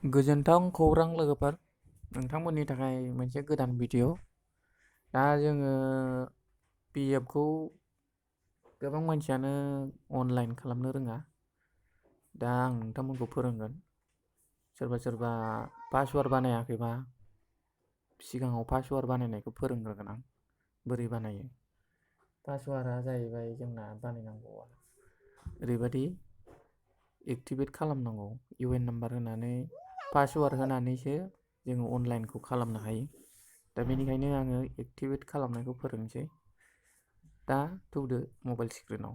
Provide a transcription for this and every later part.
गोजोनथाव खौरां लोगोफोर, नोंथांमोननि थाखाय मोनसे गोदान भिडिअ। दा जोङो PFखौ गोबां मानसियानो अनलाइन खालामनो रोङा। दा आं नोंथांमोनखौ फोरोंगोन। सोरबा सोरबा पासवार्ड बानायाखैबा सिगाङाव पासवार्ड बानायनायखौ फोरोंग्रोगोन आं, बोरै बानायो। पासवार्डआ जाहैबाय जोंना बानायनांगौआ ओरैबायदि एक्टिभेट खालामनांगौ। UN नाम्बार होनानै पासवार्ड होनानैसो जोङो अनलाइनखौ खालामनो हायो। दा बेनिखायनो आङो एक्टिभेट खालामनायखौ फोरोंसै। दा थौदो मबाइल स्क्रिनाव।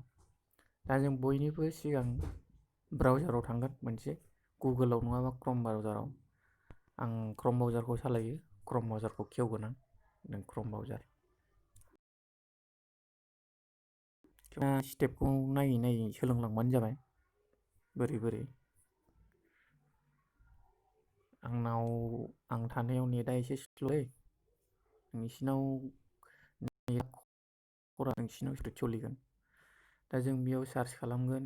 दा जों बयनिबो सिगां ब्राउजाराव थांगोन, मोनसे गुगोलाव नङाबा क्रम ब्राउजाराव। आं क्रम ब्राउजारखौ सालायो। क्रम ब्राउजारखौ खेवगोन आं। नों क्रम ब्राउजार स्टेपखौ नायै नायै सोलोंलांबानो जाबाय, बोरै आं थानायाव नेटआ एसे स्ल'लै, नोंसिनाव नोंसिनाव स्पिड सोलिगोन। दा जों बेयाव सार्च खालामगोन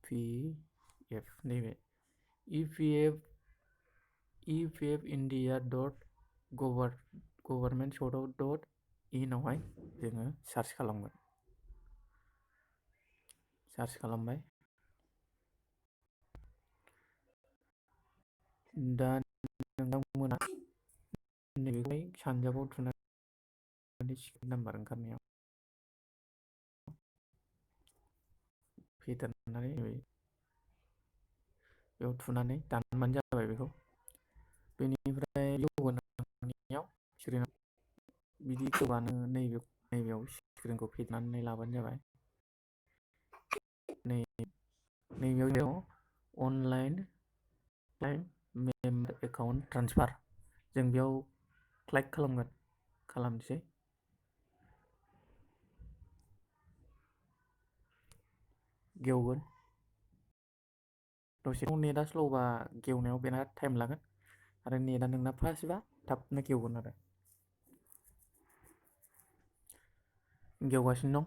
EPF, नैबे epfindia.government.in आवहाय जोङो सार्च खालामगोन। सार्च खालामबाय। दा नोंथांमोना नैबेहाय सानजाबाव थुनानै सिक्रिन नाम्बार ओंखारनायाव फेदेरनानै बेयाव थुनानै दानबानो जाबाय बेखौ। बेनिफ्राय बिदि गोबानो नैबेयाव स्क्रिनखौ फेदनानै लाबानो जाबाय। नैबेयाव अनलाइन मेम्बार एकाउन्ट ट्रेन्सफार, जों बेयाव क्लिक खालामगोन। खालामसै। गेवगोन। दसे नेटआ स्ल'बा गेवनायाव बिराद टाइम लागोन, आरो नेटआ नोंना फास्टबा थाबनो गेवगोन आरो। गेवगासिनो दं।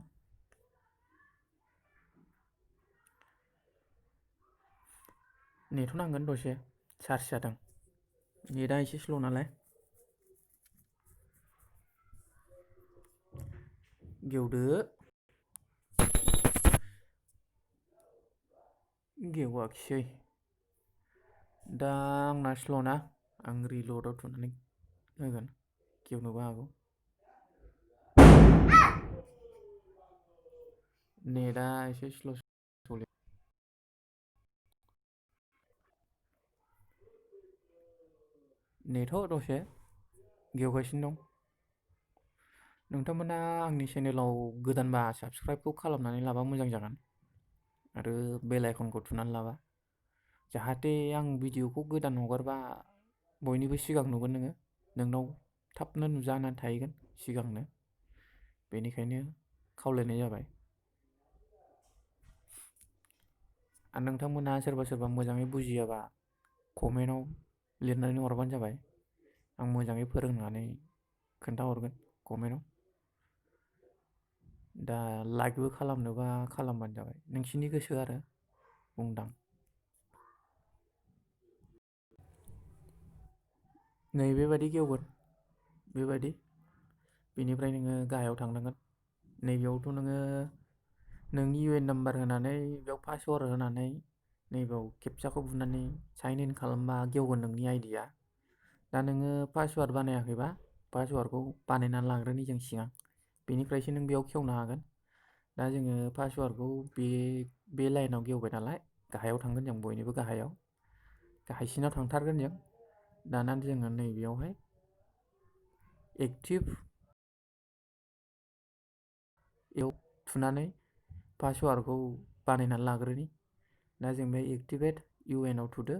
नेथ' नांगोन दसे, चार्ज जादों। नेटआ एसे स्ल' नालाय। गेवदो। गेवाखिसै। दा आंना स्ल'ना, आं रिल'डआव थुनानै होगोन, गेवनोबो हागौ। नेटआ एसे स्ल' नेथ' दसे गेवगासिनो दं। नोंथांमोना आंनि चेनेलाव गोदानबा साबस्क्राइबखौ खालामनानै लाबा मोजां जागोन, आरो बेल आइकनखौ थुनानै लाबा, जाहाथे आं भिडिअखौ गोदान हगारबा बयनिबो सिगां नुगोन नोङो, नोंनाव थाबनो नुजानानै थाहैगोन सिगांनो। बेनिखायनो खावलायनाय जाबाय। आरो नोंथांमोना सोरबा मोजाङै बुजियाबा कमेन्टआव लिरनानै हरबानो जाबाय। आं मोजाङै फोरोंनानै खोन्थाहरगोन कमेन्टआव। दा लाइकबो खालामनोबा खालामबानो जाबाय, नोंसिनि गोसो आरो बुंदां। नैबेबायदि गेवगोन, बेबायदि। बेनिफ्राय नोङो गाहायाव थांनांगोन। नैबेयावथ' नोङो नोंनि UN नाम्बार होनानै बेयाव पासवार्ड होनानै नैबेयाव केपचाखौ बुनानै साइन इन खालामबा गेवगोन नोंनि आइडिया। दा नोङो पासवार्ड बानायाखैबा पासवार्डखौ बानायनानै लाग्रोनि जों सिगां, बेनिफ्रायसो नों बेयाव खेवनो हागोन। दा जोङो पासवार्डखौ बे लाइनाव गेवबाय नालाय, गाहायाव थांगोन जों बयनिबो गाहायाव, गाहायसिनाव थांथारगोन जों। दाना जोङो नैबेयावहाय एक्टिभ बेयाव थुनानै पासवार्डखौ बानायनानै लाग्रोनि। दा जों बे एक्टिभेट UN आव थुदो,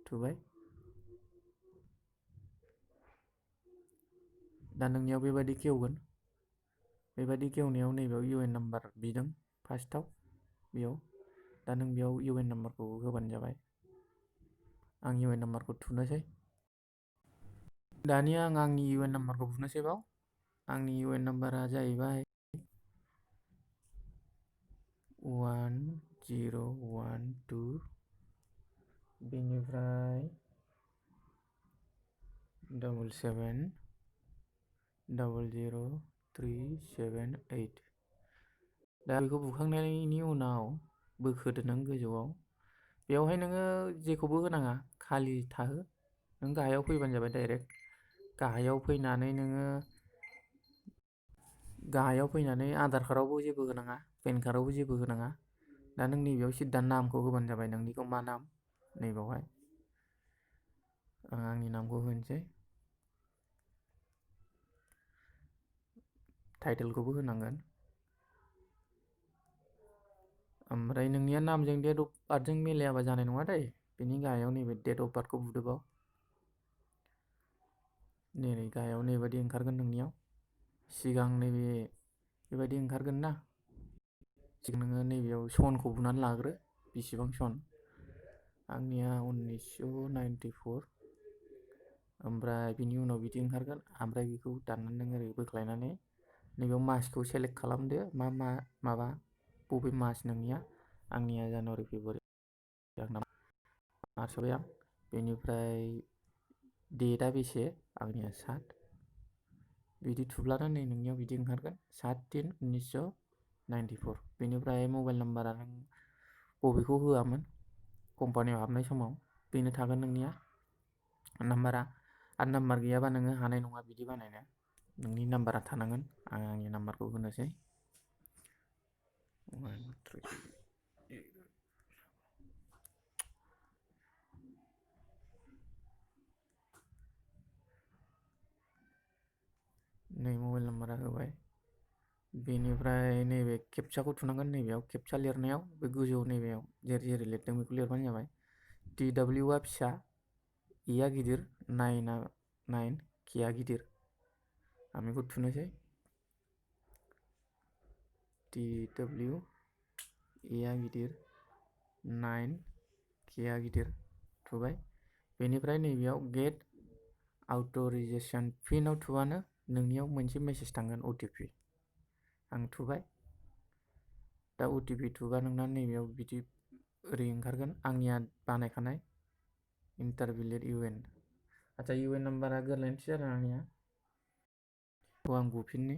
थुबाय। दा नोंनियाव बेबायदि खेवगोन। बेबायदि खेवनायाव नैबेयाव UN नाम्बार बिदों फार्स्टआव बेयाव। दा नों बेयाव UN नाम्बारखौ होबानो जाबाय। आं UN नाम्बारखौ थुनोसै। दानिया आं आंनि UN नाम्बारखौ बुनोसै बाव। आंनि UN नाम्बारा जाहैबाय 1012 बेनिफ्राय 77003778। दा बेखौ बुखांनायनि उनाव बोखोदो नों गोजौआव। बेवहाय नोङो जेखौबो होनाङा, खालि थाहो। नों गाहायाव फैबानो जाबाय डाइरेक्ट। गाहायाव फैनानै आधार कार्डआवबो जेबो होनाङा, पेन कार्डआवबो जेबो होनाङा। दा नों नैबेयाव सिदा नामखौ होबानो जाबाय, नोंनिखौ मा नाम। नैबावहाय आं आंनि नामखौ होनोसै। टाइटेलखौबो होनांगोन। ओमफ्राय नोंनिया नामजों डेट अफ बार्थजों मिलायाबा जानाय नङा दै। बेनि गाहायाव नैबे डेट अफ बार्थखौ बुदोबाव। नै गाहायाव नैबादि ओंखारगोन नोंनियाव। सिगां बेबायदि ओंखारगोन ना। सिगां नोङो नैबेयाव सनखौ बुनानै लाग्रो, बेसेबां सन। आंनिया 1994। ओमफ्राय बिनि उनाव बिदि ओंखारगोन। ओमफ्राय बेखौ दाननानै नों ओरै बोख्लायनानै नैबेयाव मासखौ सेलेक्ट खालामदो। बबे मास नोंनिया। आंनिया जानुवारि फेब्रुवारि। मार्च आं। बेनिफ्राय डेटआ बेसे, आंनिया 7। बिदि थुब्लानो नै नोंनियाव बिदि ओंखारगोन, 7/3/1994। बेनिफ्राय मबाइल नाम्बारा नों बबेखौ होआमोन कम्पानियाव हाबनाय समाव, बेनो थागोन नोंनिया नाम्बारा। आरो नाम्बार गैयाबा नोङो हानाय नङा बिदि बानायनो। नोंनि नाम्बारा थानांगोन। आं आंनि नाम्बारखौ होनोसै। 1 3 नै मबाइल नाम्बारा होबाय। बेनिफ्राय नैबे केपचाखौ थुनांगोन। नैबेयाव केपचा लिरनायाव बे गोजौआव नैबेयाव जेरै लिरदों बेखौ लिरबानो जाबाय। TWआ फिसा, Eआ गिदिर, 9 Kआ गिदिर। आं बेखौ थुनोसै। TW, Eआ गिदिर, 9 Kआ गिदिर। थुबाय। बेनिफ्राय नैबेयाव गेट अथराइजेसन पिनआव थुबानो नोंनियाव मोनसे मेसेज थांगोन, OTP। आं थुबाय। दा OTP थुबा नोंना नैबेयाव बिदि ओरै ओंखारगोन। आंनिया बानायखानाय इन्टारभिलेट UN। आच्चा UN नाम्बारा गोरोन्थि जादों आंनिया। आं बुफिननि।